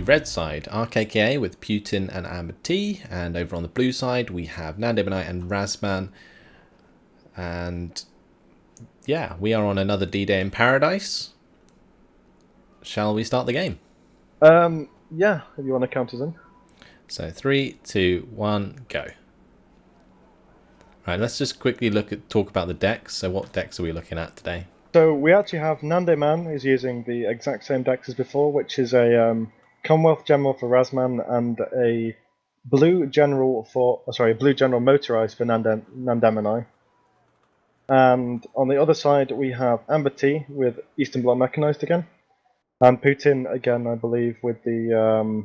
red side, RKKA with Putin and Amber T, and over on the blue side we have Nandemann and Razman. And yeah, we are on another D-Day in Paradise. Shall we start the game? Yeah, if you want to count us in. So 3, 2, 1, go. Right, let's just quickly talk about the decks. So what decks are we looking at today? So we actually have Nandemann is using the exact same decks as before, which is a Commonwealth General for Razman and a Blue General Motorized for Nandemann. And on the other side we have Amber T with Eastern Bloc Mechanized again, and Putin again, I believe, with the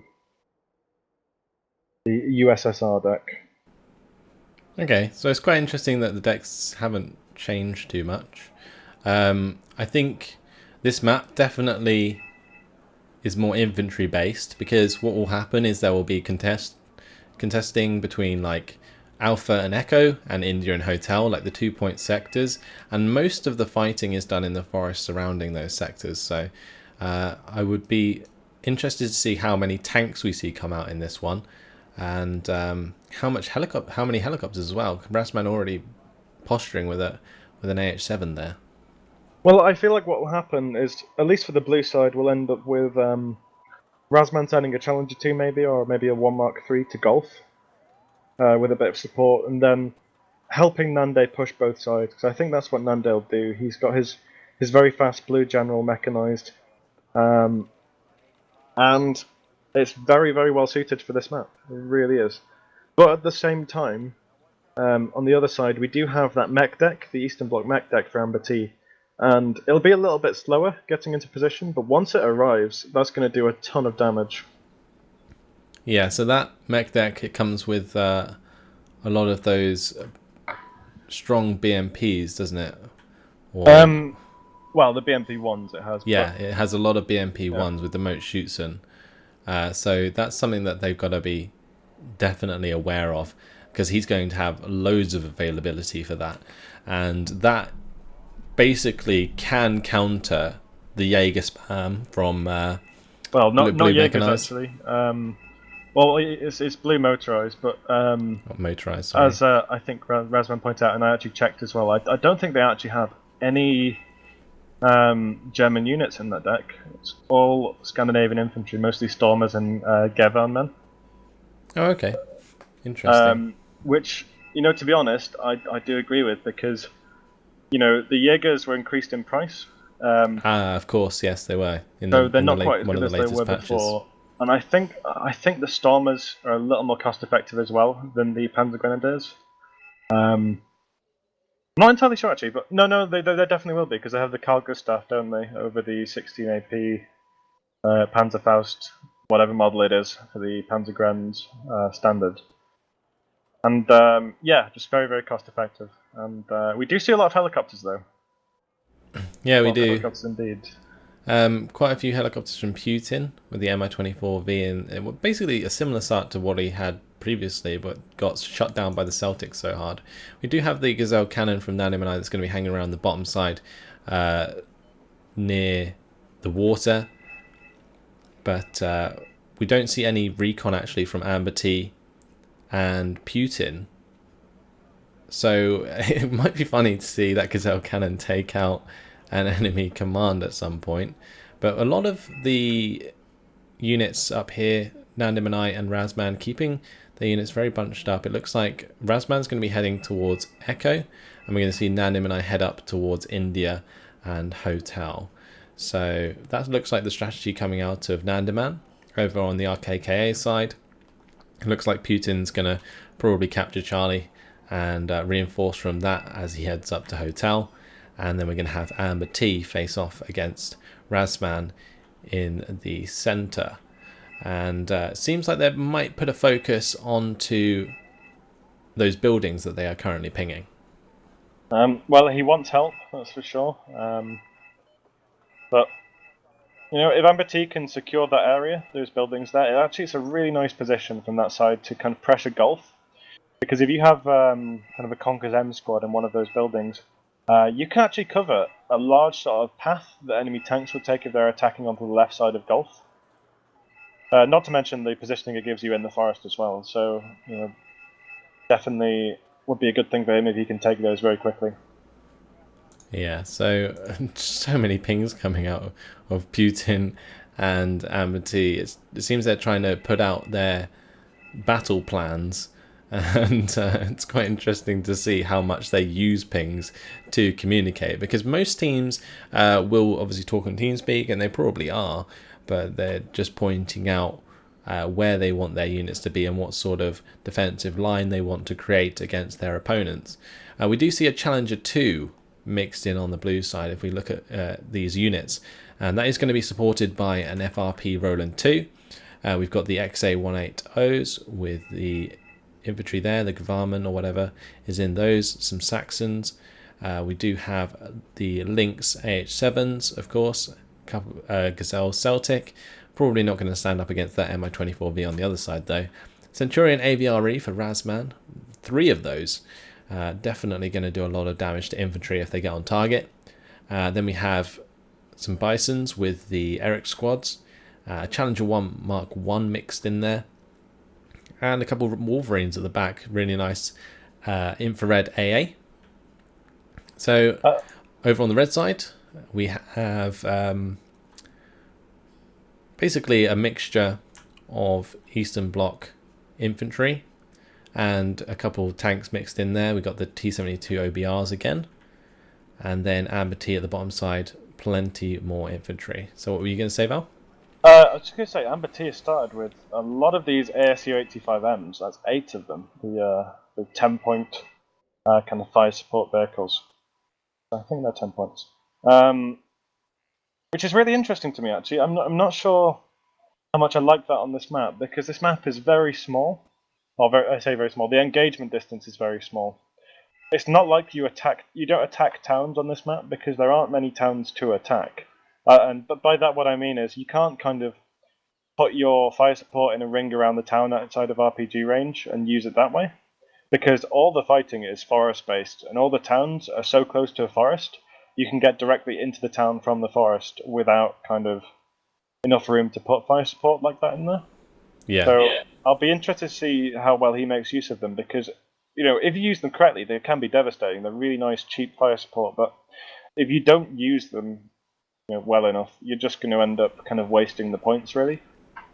USSR deck. Okay, so it's quite interesting that the decks haven't changed too much. I think this map definitely is more infantry based, because what will happen is there will be contesting between like Alpha and Echo and India and Hotel, like the 2-point sectors, and most of the fighting is done in the forest surrounding those sectors. So I would be interested to see how many tanks we see come out in this one, and how many helicopters as well. Razman already posturing with an AH-7 there. Well, I feel like what will happen is, at least for the blue side, we'll end up with Razman sending a Challenger 2 maybe, or maybe a 1 Mark 3 to Golf with a bit of support, and then helping Nande push both sides, because I think that's what Nande will do. He's got his very fast blue general mechanized, and it's very, very well suited for this map. It really is. But at the same time, on the other side, we do have that mech deck, the Eastern Bloc mech deck for Amber T, and it'll be a little bit slower getting into position, but once it arrives, that's going to do a ton of damage. Yeah, so that mech deck, it comes with a lot of those strong BMPs, doesn't it? Or... well, the BMP ones it has. Yeah, it has a lot of BMP ones with the Moat Schutzen. So that's something that they've got to be definitely aware of, because he's going to have loads of availability for that. And that basically can counter the Jaeger spam from well, not blue Jaegers actually. Well, it's blue motorized, but not motorized. Sorry. As I think Razman pointed out, and I actually checked as well, I don't think they actually have any German units in that deck. It's all Scandinavian infantry, mostly Stormers and Gevan men. Oh, okay, interesting. Which, to be honest, I do agree with, because the Jaegers were increased in price. Of course, yes, they were. So they're not quite as good as they were before. And I think the Stormers are a little more cost effective as well than the Panzer Grenadiers. I'm not entirely sure actually, but no, they definitely will be, because they have the Cargo staff, don't they, over the 16 AP Panzerfaust, whatever model it is, for the Panzer Grens standard. And yeah, just very, very cost effective. And we do see a lot of helicopters though. Yeah, we do. Helicopters indeed. Quite a few helicopters from Putin with the Mi-24V, and it was basically a similar start to what he had previously, but got shut down by the Celtics so hard. We do have the Gazelle cannon from Nandemann that's going to be hanging around the bottom side near the water, but we don't see any recon actually from Amber T and Putin. So it might be funny to see that Gazelle cannon take out an enemy command at some point. But a lot of the units up here, Nandemann and Razman, keeping their units very bunched up. It looks like Razman's going to be heading towards Echo, and we're going to see Nandemann head up towards India and Hotel. So that looks like the strategy coming out of Nandemann. Over on the RKKA side, it looks like Putin's going to probably capture Charlie and reinforce from that as he heads up to Hotel. And then we're going to have Amber T face off against Razman in the center. And it seems like they might put a focus onto those buildings that they are currently pinging. Well, he wants help, that's for sure. But if Amber T can secure that area, those buildings there, it's a really nice position from that side to kind of pressure Gulf. Because if you have kind of a Conquer's M squad in one of those buildings, you can actually cover a large sort of path that enemy tanks would take if they're attacking onto the left side of Gulf. Not to mention the positioning it gives you in the forest as well. So, definitely would be a good thing for him if he can take those very quickly. Yeah, so many pings coming out of Putin and Amber T. It seems they're trying to put out their battle plans, and it's quite interesting to see how much they use pings to communicate, because most teams will obviously talk on TeamSpeak, and they probably are, but they're just pointing out where they want their units to be and what sort of defensive line they want to create against their opponents. We do see a Challenger 2 mixed in on the blue side if we look at these units, and that is going to be supported by an FRP Roland 2. We've got the XA-180s with the infantry there, the Gvarman or whatever is in those, some Saxons. We do have the Lynx AH7s, of course, Gazelle Celtic. Probably not going to stand up against that Mi-24V on the other side though. Centurion AVRE for Razman, 3 of those. Definitely going to do a lot of damage to infantry if they get on target. Then we have some Bisons with the Eric squads. Challenger 1 Mark 1 mixed in there. And a couple of Wolverines at the back. Really nice infrared AA. So over on the red side, we have basically a mixture of Eastern Bloc infantry and a couple of tanks mixed in there. We've got the T-72 OBRs again. And then Amber T at the bottom side, plenty more infantry. So what were you going to say, Val? I was just going to say, Amber T has started with a lot of these ASU-85Ms. That's 8 of them. The 10-point kind of fire support vehicles. I think they're 10 points. Which is really interesting to me, actually. I'm not sure how much I like that on this map, because this map is very small. I say very small. The engagement distance is very small. It's not like you don't attack towns on this map, because there aren't many towns to attack. But by that, what I mean is you can't kind of put your fire support in a ring around the town outside of RPG range and use it that way, because all the fighting is forest-based, and all the towns are so close to a forest, you can get directly into the town from the forest without kind of enough room to put fire support like that in there. Yeah. So I'll be interested to see how well he makes use of them, because if you use them correctly, they can be devastating. They're really nice, cheap fire support, but if you don't use them well enough, you're just going to end up kind of wasting the points, really.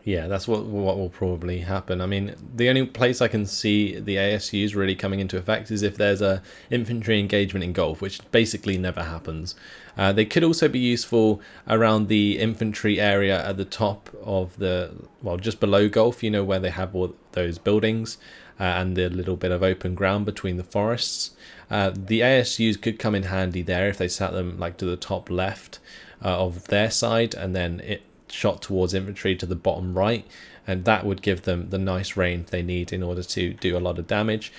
Yeah, that's what will probably happen. I mean, the only place I can see the ASUs really coming into effect is if there's a infantry engagement in Gulf, which basically never happens. They could also be useful around the infantry area at the top of just below Gulf, where they have all those buildings and the little bit of open ground between the forests. The ASUs could come in handy there if they sat them like to the top left of their side, and then it shot towards infantry to the bottom right, and that would give them the nice range they need in order to do a lot of damage.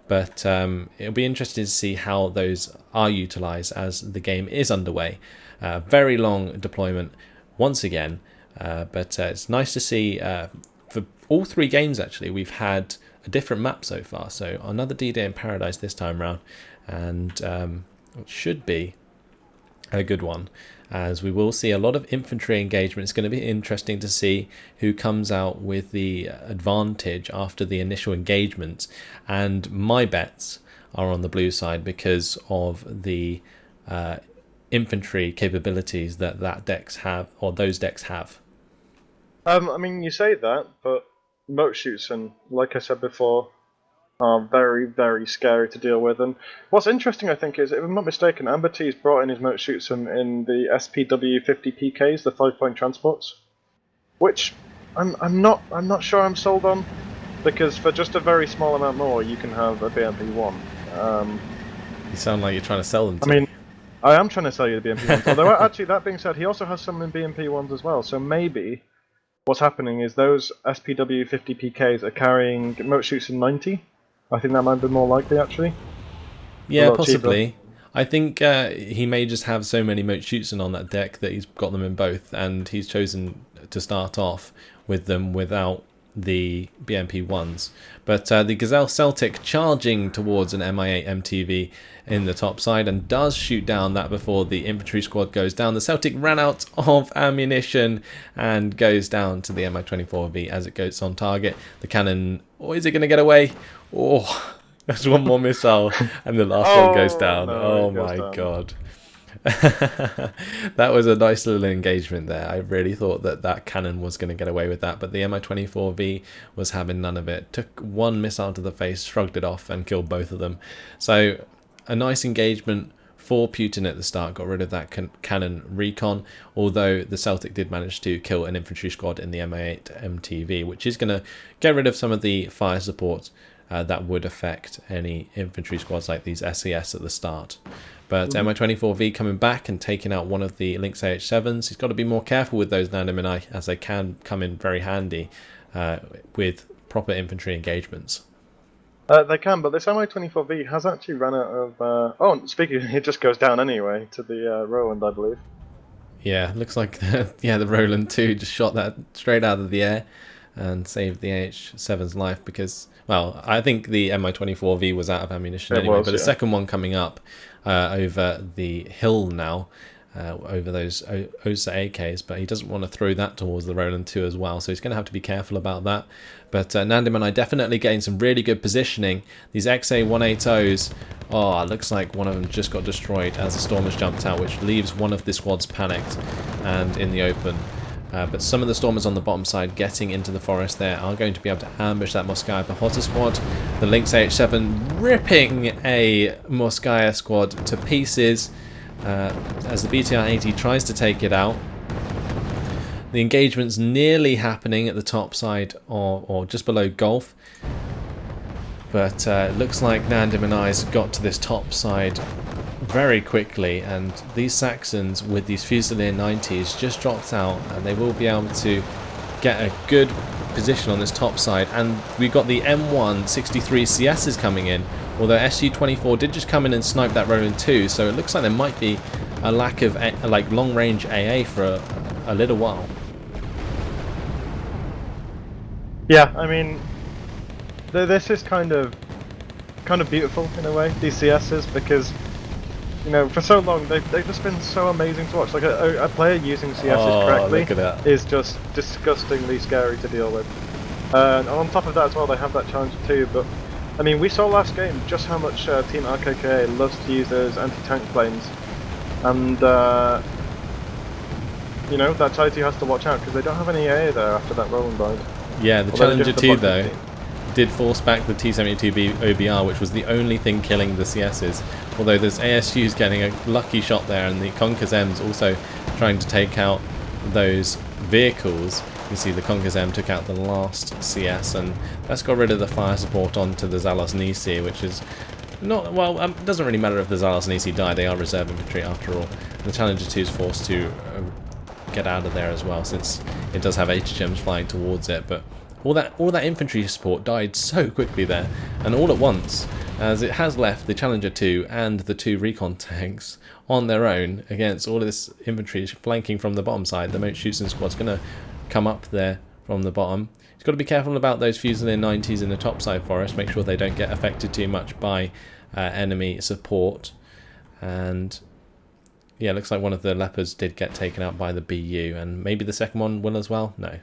But it'll be interesting to see how those are utilized as the game is underway. Very long deployment once again, but it's nice to see for all 3 games actually we've had a different map so far. So another D-Day in Paradise this time round, and it should be a good one, as we will see a lot of infantry engagement. It's going to be interesting to see who comes out with the advantage after the initial engagements, and my bets are on the blue side because of the infantry capabilities that decks have, or those decks have. I mean, you say that, but moat shoots, and like I said before, are very, very scary to deal with. And what's interesting, I think, is, if I'm not mistaken, Amber T's brought in his moat shoots in the SPW 50 PKs, the 5-point transports, which I'm not sure I'm sold on, because for just a very small amount more, you can have a BMP-1. You sound like you're trying to sell them to me. I mean, I am trying to sell you the BMP-1s, although actually, that being said, he also has some in BMP-1s as well, so maybe what's happening is those SPW 50 PKs are carrying moat shoots in 90. I think that might be more likely, actually. Yeah, possibly. Cheaper. I think he may just have so many moat shoots on that deck that he's got them in both, and he's chosen to start off with them without the BMP-1s. But the Gazelle Celtic charging towards an Mi-8 MTV in the top side and does shoot down that before the infantry squad goes down. The Celtic ran out of ammunition and goes down to the Mi-24V as it goes on target. The cannon, is it going to get away? Oh, there's one more missile and the last one goes down. No, oh my god. That was a nice little engagement there. I really thought that that cannon was going to get away with that, but the Mi-24V was having none of it. Took one missile to the face, shrugged it off and killed both of them. So a nice engagement for Putin at the start, got rid of that cannon recon, although the Celtic did manage to kill an infantry squad in the Mi-8 MTV, which is going to get rid of some of the fire support that would affect any infantry squads like these SES at the start. But Mi-24V coming back and taking out one of the Lynx AH7s. He's got to be more careful with those Nandemann, as they can come in very handy with proper infantry engagements. They can, but this Mi-24V has actually run out of... oh, speaking of, it just goes down anyway to the Roland, I believe. Yeah, looks like the Roland 2 just shot that straight out of the air and saved the AH7's life because, well, I think the Mi-24V was out of ammunition anyway, but the second one coming up over the hill now, over those OSA AKs, but he doesn't want to throw that towards the Roland 2 as well, so he's going to have to be careful about that. But Nandemann definitely getting some really good positioning. These XA-180s, oh, it looks like one of them just got destroyed as the Stormers jumped out, which leaves one of the squads panicked and in the open. But some of the Stormers on the bottom side getting into the forest there are going to be able to ambush that Moskaya Pehota squad. The Lynx AH7 ripping a Moskaya squad to pieces as the BTR-80 tries to take it out. The engagement's nearly happening at the top side or just below Gulf. But it looks like Nandemann got to this top side very quickly, and these Saxons with these Fusilier 90s just dropped out, and they will be able to get a good position on this top side. And we've got the M1 63 CSs coming in, although SU-24 did just come in and snipe that Roland 2, so it looks like there might be a lack of like long-range AA for a little while. Yeah, I mean, this is kind of beautiful in a way, these CSs, because, you know, for so long they've just been so amazing to watch. Like a player using CSs correctly is just disgustingly scary to deal with. And on top of that as well, they have that Challenger too. But I mean, we saw last game just how much Team RKKA loves to use those anti-tank planes, and you know, that tells you has to watch out because they don't have any AA there after that Roland died. Yeah, the Challenger 2 though did force back the T-72B OBR, which was the only thing killing the CSs. Although there's ASUs getting a lucky shot there, and the Konkurs M's also trying to take out those vehicles. You see the Konkurs M took out the last CS, and that's got rid of the fire support onto the Zalos Nisi, which is not, well, it doesn't really matter if the Zalos Nisi die, they are reserve infantry after all. The Challenger 2 is forced to get out of there as well, since it does have HHMs flying towards it, but all that infantry support died so quickly there, and all at once, as it has left the Challenger 2 and the 2 recon tanks on their own against all of this infantry flanking from the bottom side. The Motschützen squad's going to come up there from the bottom. He's got to be careful about those Fusilier 90s in the topside forest, make sure they don't get affected too much by enemy support. And yeah, looks like one of the Leopards did get taken out by the BU, and maybe the second one will as well. No,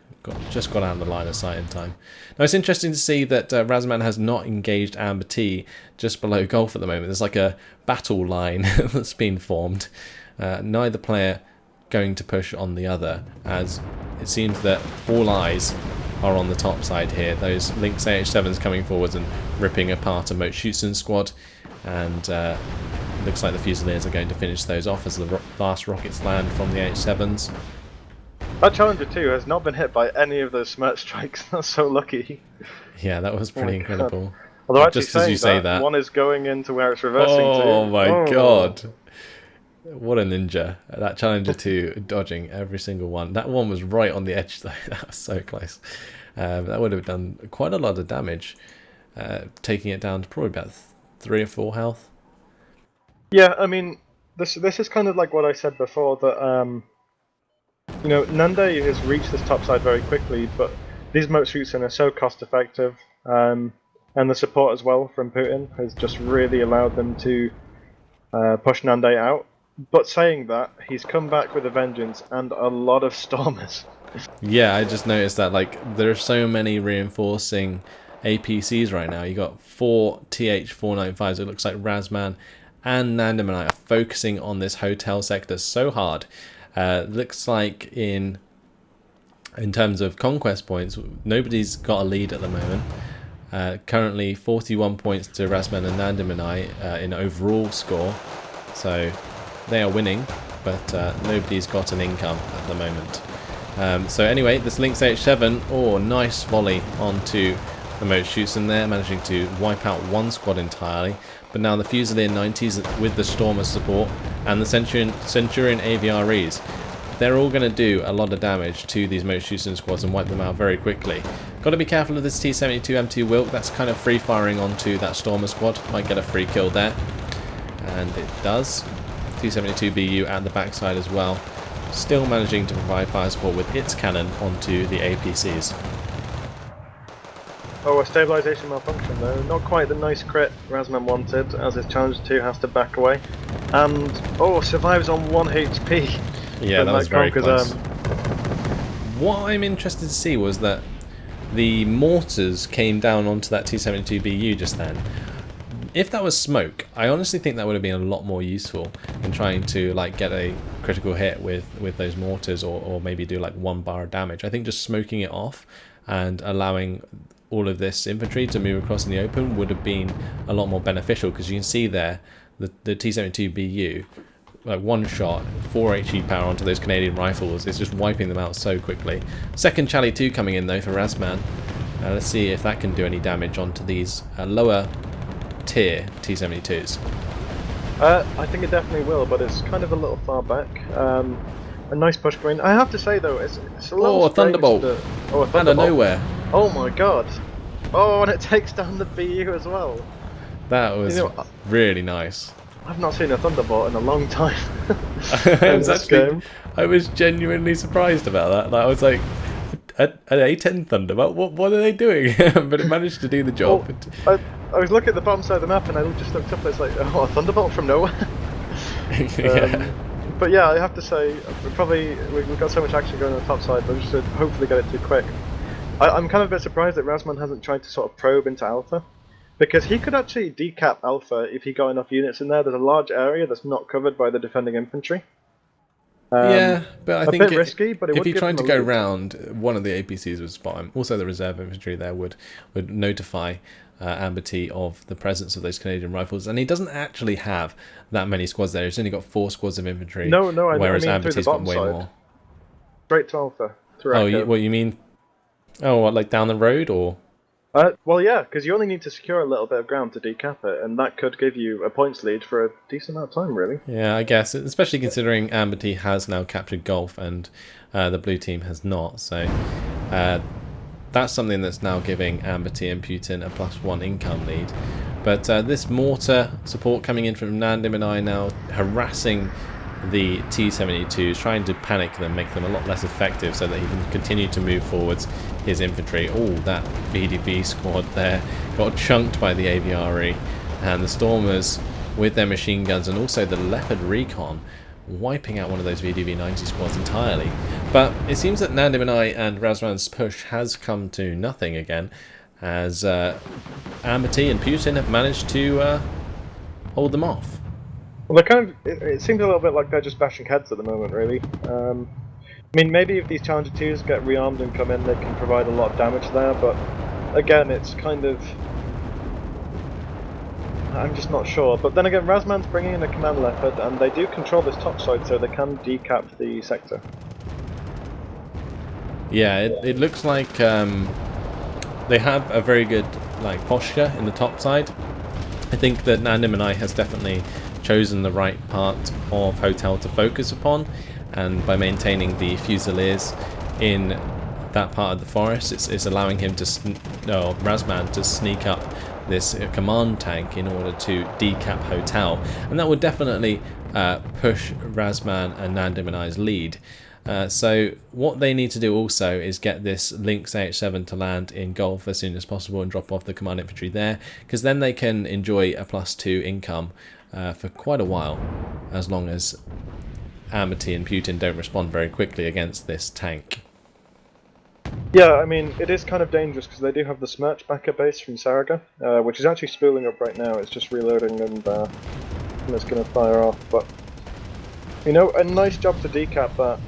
just got out of the line of sight in time. Now it's interesting to see that Razman has not engaged Amber T just below Gulf at the moment. There's like a battle line that's been formed. Neither player going to push on the other, as it seems that all eyes are on the top side here. Those Lynx AH7s coming forwards and ripping apart a Motschützen squad, and looks like the Fusiliers are going to finish those off as the last rockets land from the AH7s. That Challenger 2 has not been hit by any of those smirch strikes. That's so lucky. Yeah, that was pretty incredible. God. Although actually just as you say that, one is going into where it's reversing to. Oh my god. What a ninja. That Challenger 2 dodging every single one. That one was right on the edge though. That was so close. That would have done quite a lot of damage, taking it down to probably about 3 or 4 health. Yeah, I mean, this is kind of like what I said before, that you know, Nande has reached this top side very quickly, but these moat shoots are so cost effective, and the support as well from Putin has just really allowed them to push Nande out. But saying that, he's come back with a vengeance and a lot of stormers. Yeah, I just noticed that there are so many reinforcing APCs right now. You got 4 TH-495s. It looks like Razman and Nandemann are focusing on this hotel sector so hard. Looks like in terms of conquest points, nobody's got a lead at the moment. Currently 41 points to Razman and Nandemann in overall score. So they are winning, but nobody's got an income at the moment. So anyway, this Lynx H7, oh, nice volley onto the moat shoots in there, managing to wipe out one squad entirely. But now the Fusilier 90s with the Stormer support and the Centurion AVREs, they're all going to do a lot of damage to these moat shooting squads and wipe them out very quickly. Got to be careful of this T-72 M2 Wilk. That's kind of free firing onto that Stormer squad. Might get a free kill there, and it does. T-72 BU at the backside as well, still managing to provide fire support with its cannon onto the APCs. Oh, a stabilisation malfunction though. Not quite the nice crit Razman wanted, as his Challenger 2 has to back away. And, oh, survives on 1 HP. Yeah, that was very close. What I'm interested to see was that the mortars came down onto that T-72 BU just then. If that was smoke, I honestly think that would have been a lot more useful in trying to get a critical hit with those mortars, or maybe do 1 bar of damage. I think just smoking it off and allowing all of this infantry to move across in the open would have been a lot more beneficial, because you can see there the T-72 BU, one shot, 4 HE power onto those Canadian rifles. It's just wiping them out so quickly. Second Charlie 2 coming in though for Razman. Let's see if that can do any damage onto these lower tier T-72s. I think it definitely will, but it's kind of a little far back. A nice push going. I have to say though, it's a little a Thunderbolt! A Thunderbolt out of nowhere. Oh my god! Oh, and it takes down the BU as well. That was really nice. I've not seen a Thunderbolt in a long time. I was genuinely surprised about that. I was like, an A10 Thunderbolt? What are they doing? But it managed to do the job. Well, I was looking at the bottom side of the map and I just looked up and it's like, oh, a Thunderbolt from nowhere. Yeah. But yeah, I have to say, we've got so much action going on the top side, but we should hopefully get it too quick. I'm kind of a bit surprised that Razman hasn't tried to sort of probe into Alpha, because he could actually decap Alpha if he got enough units in there. There's a large area that's not covered by the defending infantry. Yeah, but I think a bit risky, but if you're trying to go round, one of the APCs would spot him. Also, the reserve infantry there would notify Amber T of the presence of those Canadian rifles, and he doesn't actually have that many squads there. He's only got 4 squads of infantry. Whereas Amber T's got way more. Straight to Alpha. What you mean? Oh, what, down the road, or? Well, yeah, because you only need to secure a little bit of ground to decap it, and that could give you a points lead for a decent amount of time, really. Yeah, I guess, especially considering Amber T has now captured Gulf and the blue team has not. So that's something that's now giving Amber T and Putin a +1 income lead. But this mortar support coming in from Nandemann now harassing the T-72s, trying to panic them, make them a lot less effective so that he can continue to move forwards his infantry. Oh, that VDV squad there got chunked by the AVRE, and the Stormers with their machine guns and also the Leopard Recon wiping out one of those VDV 90 squads entirely. But it seems that Nandemann and Razman's push has come to nothing again, as Amber T and Putin have managed to hold them off. Well, it seems a little bit like they're just bashing heads at the moment, really. I mean, maybe if these Challenger 2s get rearmed and come in, they can provide a lot of damage there, but again, it's kind of... I'm just not sure. But then again, Razman's bringing in a Command Leopard, and they do control this top side, so they can decap the sector. Yeah, it looks like they have a very good posture in the top side. I think that Nandemann has definitely chosen the right part of hotel to focus upon, and by maintaining the Fusiliers in that part of the forest, it's allowing him to Razman to sneak up this command tank in order to decap hotel, and that would definitely push Razman and Nandemann's lead. So what they need to do also is get this Lynx AH7 to land in Gulf as soon as possible and drop off the command infantry there, because then they can enjoy a +2 income for quite a while, as long as Amity and Putin don't respond very quickly against this tank. Yeah, I mean, it is kind of dangerous because they do have the Smerch backup base from Saraga, which is actually spooling up right now. It's just reloading and it's going to fire off. But, you know, a nice job to decap that.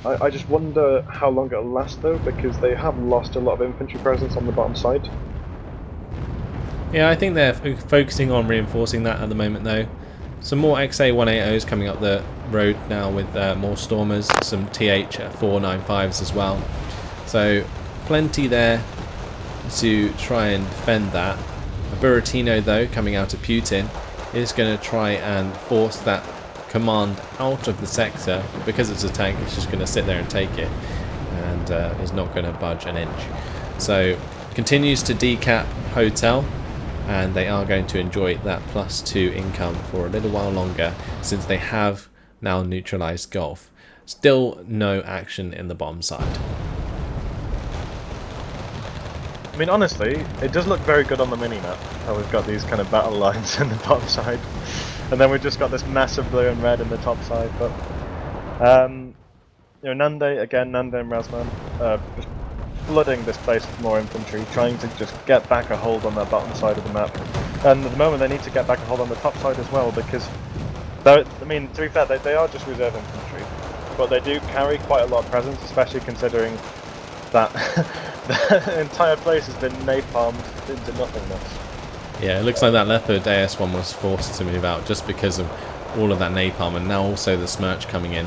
I just wonder how long it'll last though, because they have lost a lot of infantry presence on the bottom side. Yeah, I think they're focusing on reinforcing that at the moment though. Some more XA-180s coming up the road now with more Stormers, some TH-495s as well. So plenty there to try and defend that. A Buratino though, coming out of Putin, is going to try and force that command out of the sector. Because it's a tank, it's just going to sit there and take it, and is not going to budge an inch. So continues to decap Hotel, and they are going to enjoy that +2 income for a little while longer, since they have now neutralized Gulf. Still no action in the bomb side. I mean, honestly, it does look very good on the mini-map, how we've got these kind of battle lines in the bottom side. And then we've just got this massive blue and red in the top side. But, you know, Nande and Razman, just flooding this place with more infantry, trying to just get back a hold on that bottom side of the map. And at the moment they need to get back a hold on the top side as well, because, I mean, to be fair, they are just reserve infantry, but they do carry quite a lot of presence, especially considering that the entire place has been napalmed into nothingness. Yeah, it looks like that Leopard AS1 was forced to move out just because of all of that napalm, and now also the Smerch coming in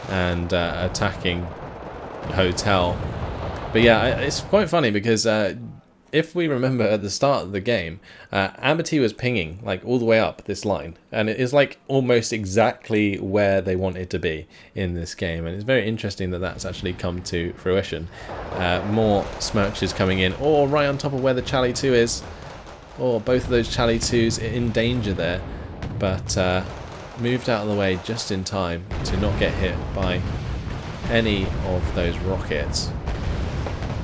and attacking the hotel. But yeah, it's quite funny because if we remember at the start of the game, Amity was pinging like all the way up this line, and it is like almost exactly where they want it to be in this game, and it's very interesting that that's actually come to fruition. More Smerches coming in, or right on top of where the Charlie 2 is, or both of those Charlie 2s in danger there, but moved out of the way just in time to not get hit by any of those rockets.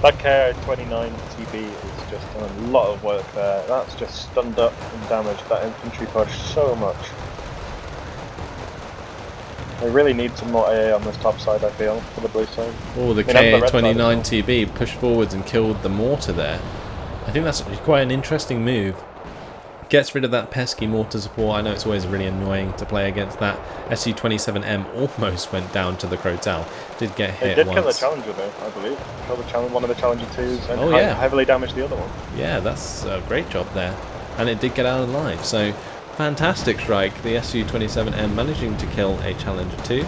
That KO-29 TB is just done a lot of work there. That's just stunned up and damaged that infantry push so much. They really need some more AA on this top side, I feel, for the blue side. Oh, the KA-29 TB pushed forwards and killed the mortar there. I think that's quite an interesting move. Gets rid of that pesky mortar support. I know it's always really annoying to play against that. SU-27M almost went down to the Crotal. Did get hit once. It did kill the Challenger though, I believe. Killed one of the Challenger 2s and heavily damaged the other one. Yeah, that's a great job there. And it did get out alive. So, fantastic strike. The SU-27M managing to kill a Challenger 2.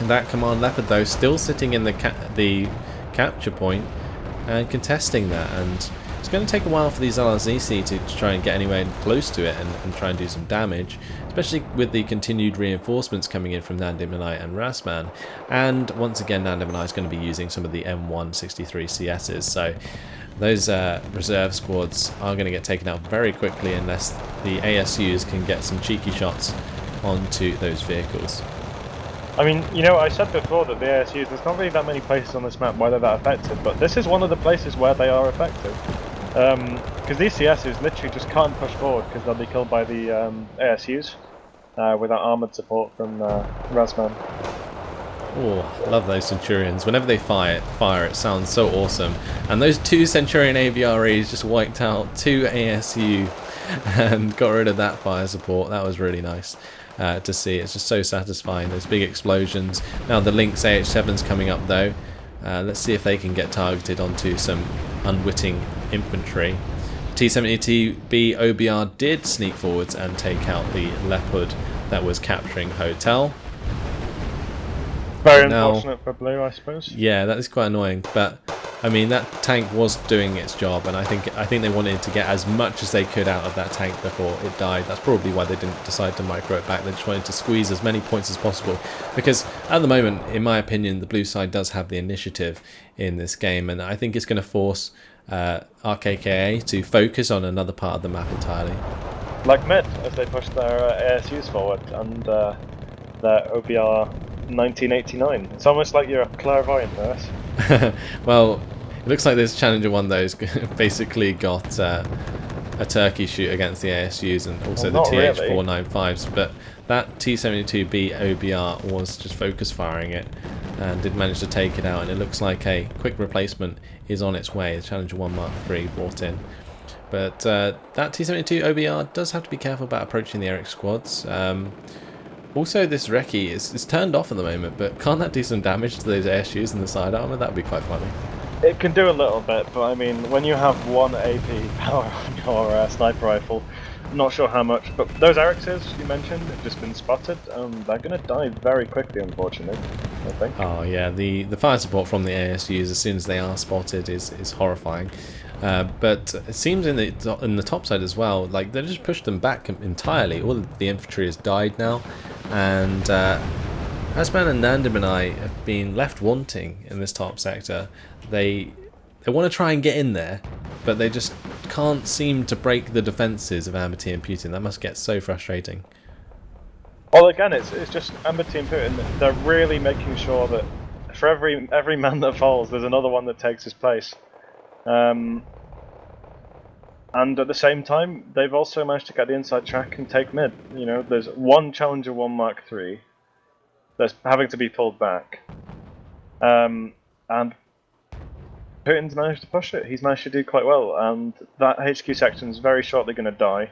And that Command Leopard though still sitting in the capture point and contesting that. And it's going to take a while for these LRZC to try and get anywhere close to it and try and do some damage, especially with the continued reinforcements coming in from Nandemann and Rasman. And once again, Nandemann is going to be using some of the M163 CSs, so those reserve squads are going to get taken out very quickly unless the ASUs can get some cheeky shots onto those vehicles. I mean, you know, I said before that the ASUs, there's not really that many places on this map where they're that effective, but this is one of the places where they are effective. Because these CSs literally just can't push forward because they'll be killed by the ASUs without armoured support from Razman. Oh, I love those Centurions. Whenever they fire, it sounds so awesome. And those two Centurion AVREs just wiped out two ASU and got rid of that fire support. That was really nice to see. It's just so satisfying, those big explosions. Now the Lynx AH7's coming up though. Let's see if they can get targeted onto some unwitting infantry. T-70TB OBR did sneak forwards and take out the Leopard that was capturing Hotel. Very unfortunate for blue, I suppose. Yeah, that is quite annoying, but I mean that tank was doing its job, and I think they wanted to get as much as they could out of that tank before it died. That's probably why they didn't decide to micro it back. They just wanted to squeeze as many points as possible, because at the moment, in my opinion, the blue side does have the initiative in this game, and I think it's going to force RKKA to focus on another part of the map entirely. Like mid, as they push their ASUs forward and their OBR 1989. It's almost like you're a clairvoyant nurse. Well, it looks like this Challenger 1 though has basically got a turkey shoot against the ASUs and also the TH495s, but that T-72B OBR was just focus firing it and did manage to take it out, and it looks like a quick replacement is on its way. The Challenger 1 Mark III brought in. But that T-72 OBR does have to be careful about approaching the Eric squads. Also, this Recce is turned off at the moment, but can't that do some damage to those ASUs in the side armor? That would be quite funny. It can do a little bit, but I mean, when you have 1 AP power on your sniper rifle, I'm not sure how much, but those Eric's you mentioned have just been spotted, and they're going to die very quickly, unfortunately, I think. Oh yeah, the fire support from the ASUs as soon as they are spotted is horrifying. But it seems in the top side as well, like they just pushed them back entirely. All of the infantry has died now, and Razman and Nandemann and I have been left wanting in this top sector. They want to try and get in there, but they just can't seem to break the defences of Amity and Putin. That must get so frustrating. Well, again, it's just Amity and Putin. They're really making sure that for every man that falls, there's another one that takes his place. And at the same time, they've also managed to get the inside track and take mid. You know, there's one Challenger 1 Mark III that's having to be pulled back. And Putin's managed to push it. He's managed to do quite well, and that HQ section is very shortly going to die.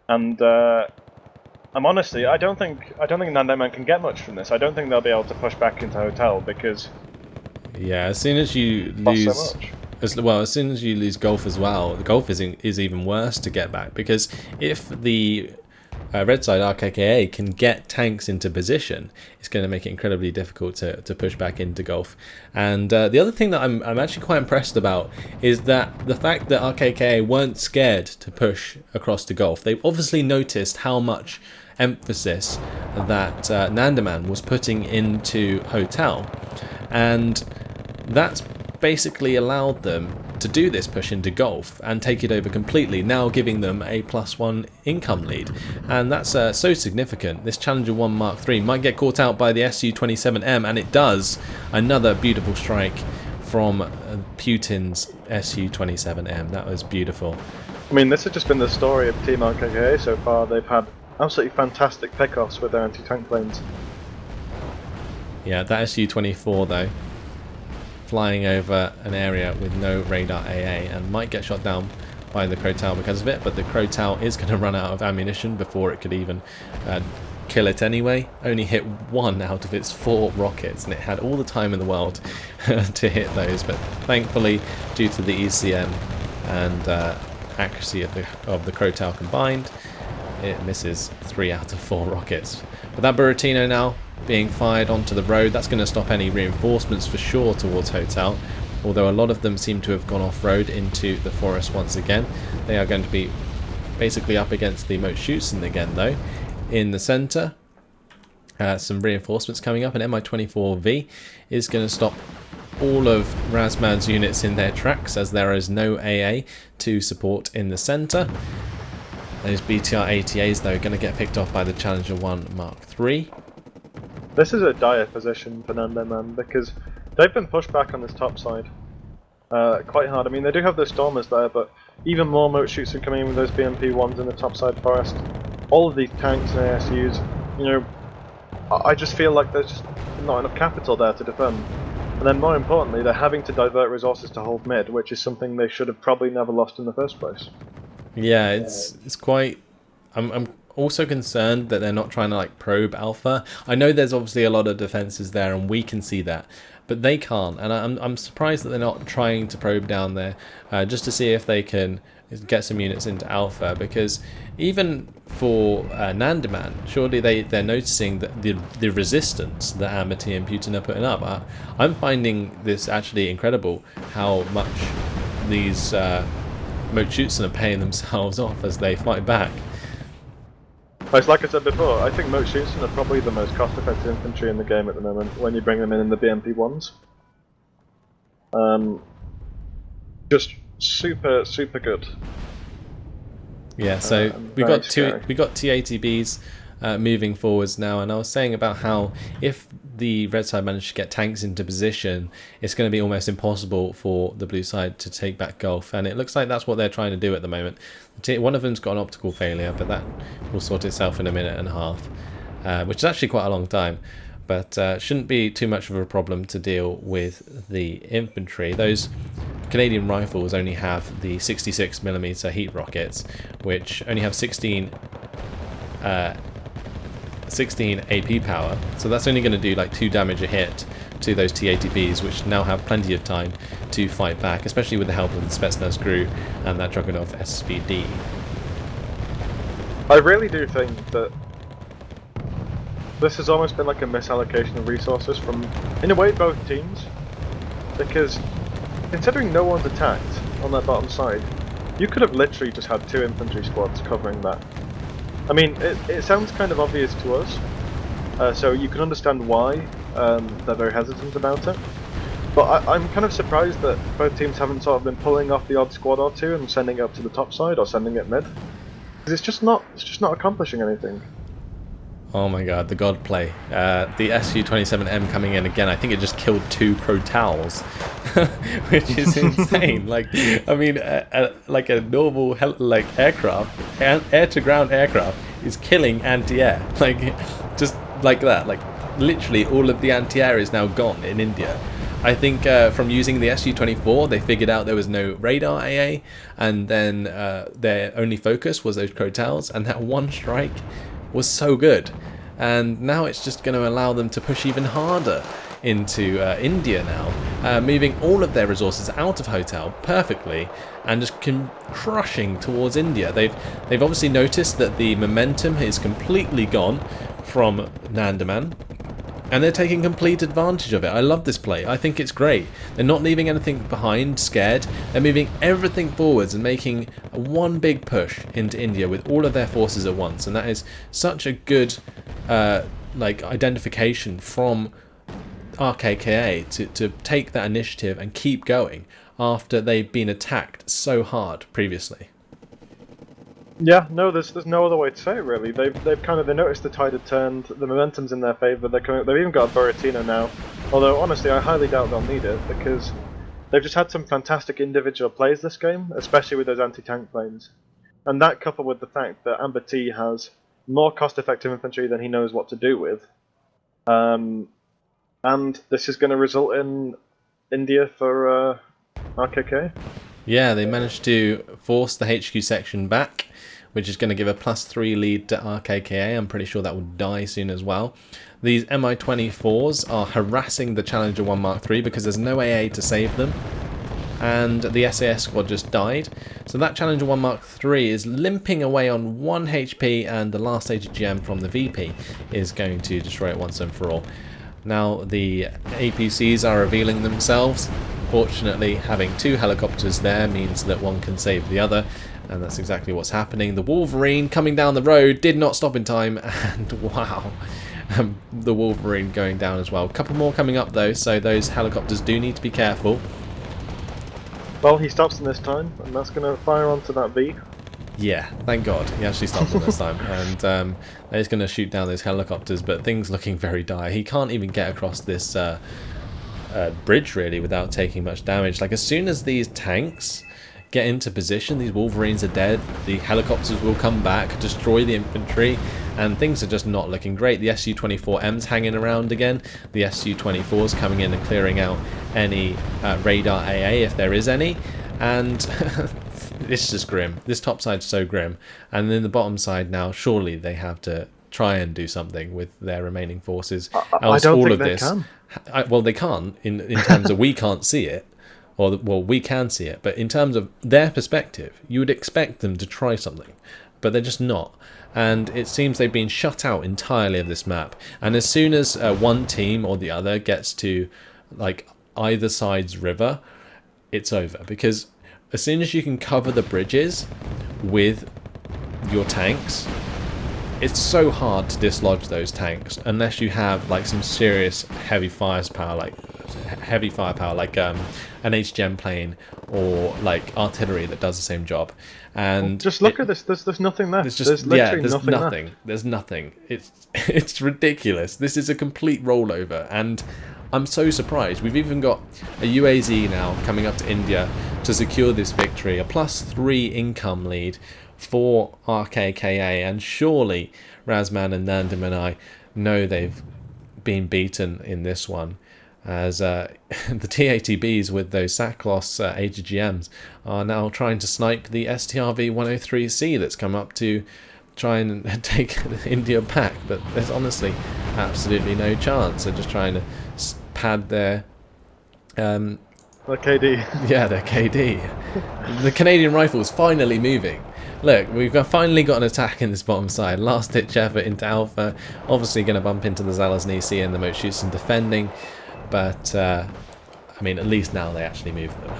And I'm honestly, I don't think Nandemann can get much from this. I don't think they'll be able to push back into Hotel because as soon as you lose, as soon as you lose Gulf as well, the Gulf is even worse to get back, because if the red side RKKA can get tanks into position, it's going to make it incredibly difficult to push back into Gulf. And the other thing that I'm actually quite impressed about is that the fact that RKKA weren't scared to push across to Gulf. They've obviously noticed how much emphasis that Nandemann was putting into Hotel, and that's basically allowed them to do this push into Gulf and take it over completely, now giving them a +1 income lead. And that's so significant. This Challenger 1 Mark III might get caught out by the Su-27M, and it does. Another beautiful strike from Putin's Su-27M. That was beautiful. I mean, this has just been the story of Team RKKA so far. They've had absolutely fantastic pickoffs with their anti-tank planes. Yeah, that Su-24 though, flying over an area with no radar AA, and might get shot down by the Crotale because of it, but the Crotale is going to run out of ammunition before it could even kill it anyway. Only hit 1 out of its 4 rockets, and it had all the time in the world to hit those, but thankfully, due to the ECM and accuracy of the Crotale combined, it misses 3 out of 4 rockets. But that Buratino now being fired onto the road, that's going to stop any reinforcements for sure towards Hotel, although a lot of them seem to have gone off-road into the forest once again. They are going to be basically up against the Motschützen again though. In the centre, some reinforcements coming up, and Mi-24V is going to stop all of Razman's units in their tracks, as there is no AA to support in the centre. Those BTR ATAs though are going to get picked off by the Challenger 1 Mark III. This is a dire position for Nandemann because they've been pushed back on this top side quite hard. I mean, they do have the Stormers there, but even more Motschützen are coming in with those BMP-1s in the top side forest. All of these tanks and ASUs, you know, I just feel like there's just not enough capital there to defend. And then more importantly, they're having to divert resources to hold mid, which is something they should have probably never lost in the first place. Yeah, it's quite... I'm also concerned that they're not trying to like probe Alpha. I know there's obviously a lot of defenses there, and we can see that, but they can't. And I'm surprised that they're not trying to probe down there just to see if they can get some units into Alpha, because even for Nandemann, surely they're noticing that the resistance that Amity and Putin are putting up. I'm finding this actually incredible how much these Motschützen are paying themselves off as they fight back. It's like I said before, I think Motschützen are probably the most cost-effective infantry in the game at the moment when you bring them in the BMP-1s. Just super good. Yeah, so we got T-80Bs moving forwards now, and I was saying about how if the red side manage to get tanks into position, it's going to be almost impossible for the blue side to take back Gulf, and it looks like that's what they're trying to do at the moment. One of them's got an optical failure, but that will sort itself in a minute and a half, which is actually quite a long time, but shouldn't be too much of a problem to deal with the infantry. Those Canadian rifles only have the 66mm heat rockets, which only have 16 AP power, so that's only going to do like 2 damage a hit to those T-80Bs, which now have plenty of time to fight back, especially with the help of the Spetsnaz GRU and that Dragunov SPD. I really do think that this has almost been like a misallocation of resources from, in a way, both teams, because considering no one's attacked on that bottom side, you could have literally just had 2 infantry squads covering that. I mean, it sounds kind of obvious to us, so you can understand why they're very hesitant about it. But I'm kind of surprised that both teams haven't sort of been pulling off the odd squad or two and sending it up to the top side or sending it mid, because it's just not accomplishing anything. Oh my god, the god play. The Su-27M coming in again. I think it just killed 2 Crotals, which is insane. Like, I mean, like a normal aircraft, air-to-ground aircraft is killing anti-air. Like, just like that. Like, literally all of the anti-air is now gone in India. I think from using the Su-24, they figured out there was no radar AA, and then their only focus was those Crotals, and that one strike was so good, and now it's just going to allow them to push even harder into India now, moving all of their resources out of Hotel perfectly and just crushing towards India. They've obviously noticed that the momentum is completely gone from Nandemann, and they're taking complete advantage of it. I love this play. I think it's great. They're not leaving anything behind, scared. They're moving everything forwards and making one big push into India with all of their forces at once. And that is such a good identification from RKKA to take that initiative and keep going after they've been attacked so hard previously. Yeah, no, there's no other way to say it really. They've they noticed the tide had turned, the momentum's in their favour. They've even got a Buratino now. Although honestly, I highly doubt they'll need it because they've just had some fantastic individual plays this game, especially with those anti-tank planes. And that coupled with the fact that Amber T has more cost-effective infantry than he knows what to do with, and this is going to result in India for RKK. Yeah, they managed to force the HQ section back, which is going to give a +3 lead to RKKA. I'm pretty sure that will die soon as well. These Mi-24s are harassing the Challenger 1 Mark III because there's no AA to save them, and the SAS squad just died. So that Challenger 1 Mark III is limping away on 1 HP, and the last ATGM from the VP is going to destroy it once and for all. Now the APCs are revealing themselves. Fortunately, having 2 helicopters there means that one can save the other, and that's exactly what's happening. The Wolverine coming down the road did not stop in time, and wow, the Wolverine going down as well. A couple more coming up though, so those helicopters do need to be careful. Well, he stops them this time, and that's going to fire onto that V. Yeah, thank God. He actually stopped them this time, and they're just going to shoot down those helicopters, but things looking very dire. He can't even get across this bridge really without taking much damage. Like, as soon as these tanks get into position, these Wolverines are dead, the helicopters will come back, destroy the infantry, and things are just not looking great. The Su-24M's hanging around again, the Su-24's coming in and clearing out any radar AA if there is any, and it's just grim. This top side's so grim, and then the bottom side now, surely they have to try and do something with their remaining forces. I don't think they can. Well, they can't in terms of we can't see it, or well, we can see it, but in terms of their perspective, you would expect them to try something, but they're just not. And it seems they've been shut out entirely of this map. And as soon as one team or the other gets to like either side's river, it's over, because as soon as you can cover the bridges with your tanks, it's so hard to dislodge those tanks unless you have like some serious heavy firepower, like heavy firepower, like an HGM plane or like artillery that does the same job. And just look at this. There's nothing left. There's literally nothing left. There's nothing. It's ridiculous. This is a complete rollover, and I'm so surprised. We've even got a UAZ now coming up to India to secure this victory, a +3 income lead for RKKA, and surely Razman and Nandemann know they've been beaten in this one, as the TATBs with those Saklos AGGMs are now trying to snipe the STRV 103C that's come up to try and take India back, but there's honestly absolutely no chance. They're just trying to pad their KD. Yeah, their KD. The Canadian rifle's finally moving. Look, we've finally got an attack in this bottom side. Last ditch effort into Alpha. Obviously going to bump into the Zalesnisi and the Mochusyn defending, but I mean, at least now they actually move them.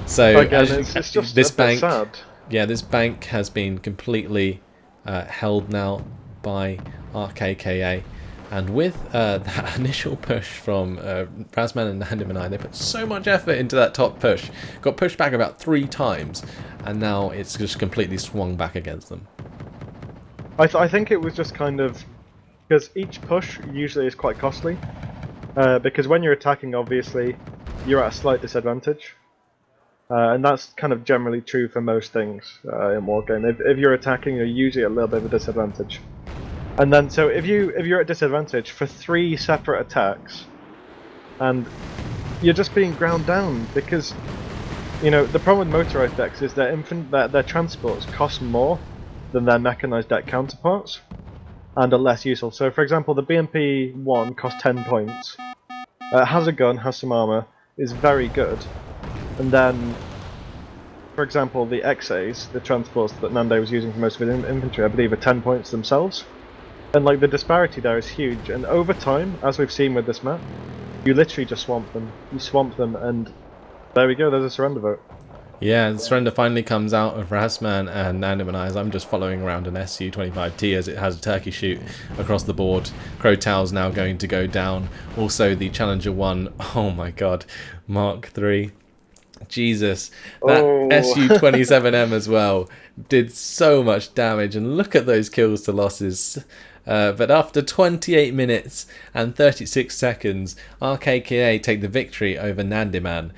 So again, it's just this bank, sad. Yeah, this bank has been completely held now by RKKA, and with that initial push from Razman and Nandemann, they put so much effort into that top push, got pushed back about 3 times, and now it's just completely swung back against them. I think it was just kind of because each push usually is quite costly, because when you're attacking, obviously you're at a slight disadvantage. And that's kind of generally true for most things in Wargame. If you're attacking, you're usually at a little bit of a disadvantage. And then, so if you're at disadvantage for 3 separate attacks, and you're just being ground down, because you know the problem with motorized decks is their transports cost more than their mechanized deck counterparts, and are less useful. So, for example, the BMP-1 costs 10 points, has a gun, has some armor, is very good. And then, for example, the XAs, the transports that Nande was using for most of his infantry, I believe are 10 points themselves. And like the disparity there is huge, and over time, as we've seen with this map, you literally just swamp them. You swamp them, and there we go, there's a surrender vote. Yeah, the surrender finally comes out of Razman and Nandemann as I'm just following around an Su-25T as it has a turkey shoot across the board. Crowtow's now going to go down. Also the Challenger 1, oh my god, Mark 3. Jesus, that Su-27M as well did so much damage, and look at those kills to losses. But after 28 minutes and 36 seconds, RKKA take the victory over Nandemann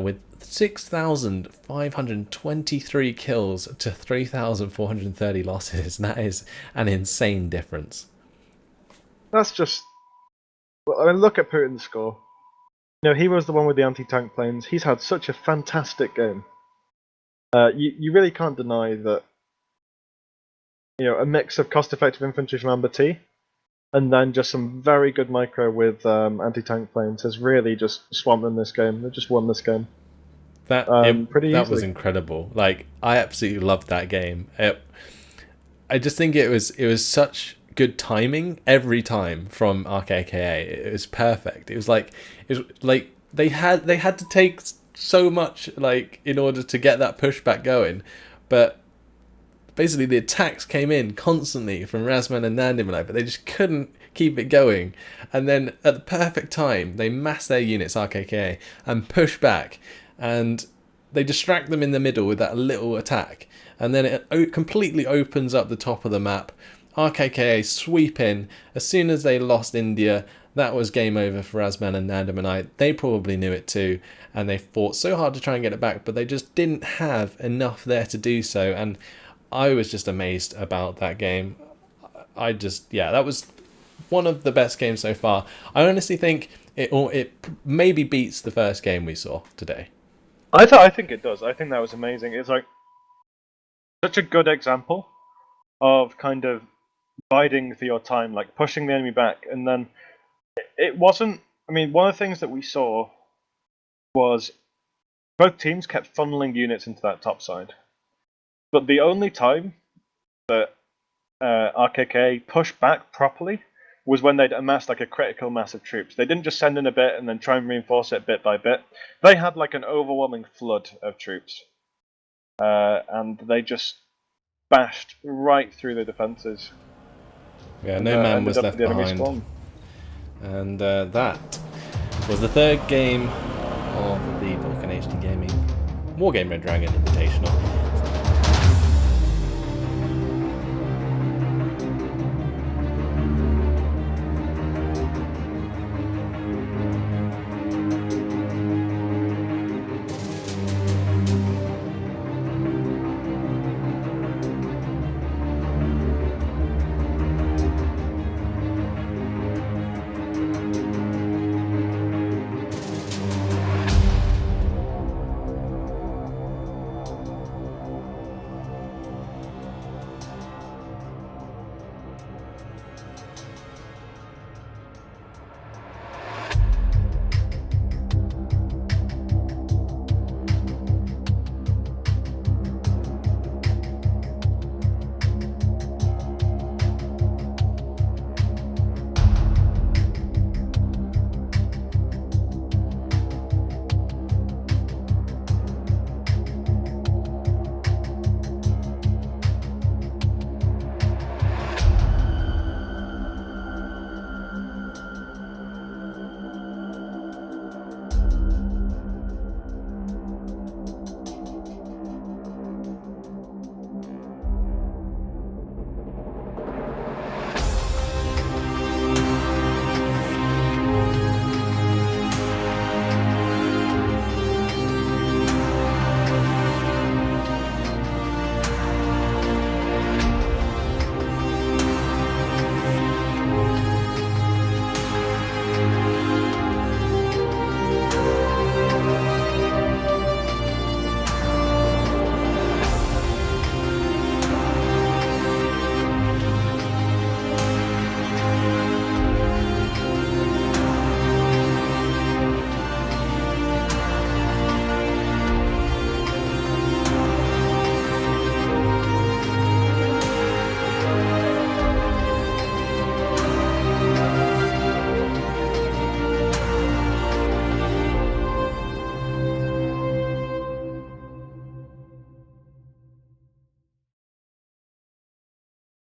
with 6,523 kills to 3,430 losses. That is an insane difference. That's just... Well, I mean, look at Putin's score. You know, he was the one with the anti-tank planes. He's had such a fantastic game. You really can't deny that, you know, a mix of cost-effective infantry from Amber T and then just some very good micro with anti-tank planes has really just swamped them this game. They've just won this game. That was incredible. Like, I absolutely loved that game. I just think it was such good timing every time from RKKA. It was perfect. It was like they had to take so much like in order to get that pushback going, but basically the attacks came in constantly from Razman and Nandemann, but they just couldn't keep it going. And then at the perfect time, they mass their units, RKKA, and push back, and they distract them in the middle with that little attack, and then it completely opens up the top of the map. RKKA sweep in. As soon as they lost India, that was game over for Razman and Nandemann. They probably knew it too, and they fought so hard to try and get it back, but they just didn't have enough there to do so. And I was just amazed about that game. That was one of the best games so far. I honestly think it maybe beats the first game we saw today. I think it does. I think that was amazing. It's like such a good example of kind of biding for your time, like pushing the enemy back, and then it wasn't. I mean, one of the things that we saw was both teams kept funneling units into that top side, but the only time that RKK pushed back properly was when they'd amassed like a critical mass of troops. They didn't just send in a bit and then try and reinforce it bit by bit. They had like an overwhelming flood of troops, and they just bashed right through the defences. Yeah, no man was left behind. And that was the third game of the VulcanHDGaming Wargame Red Dragon Invitational.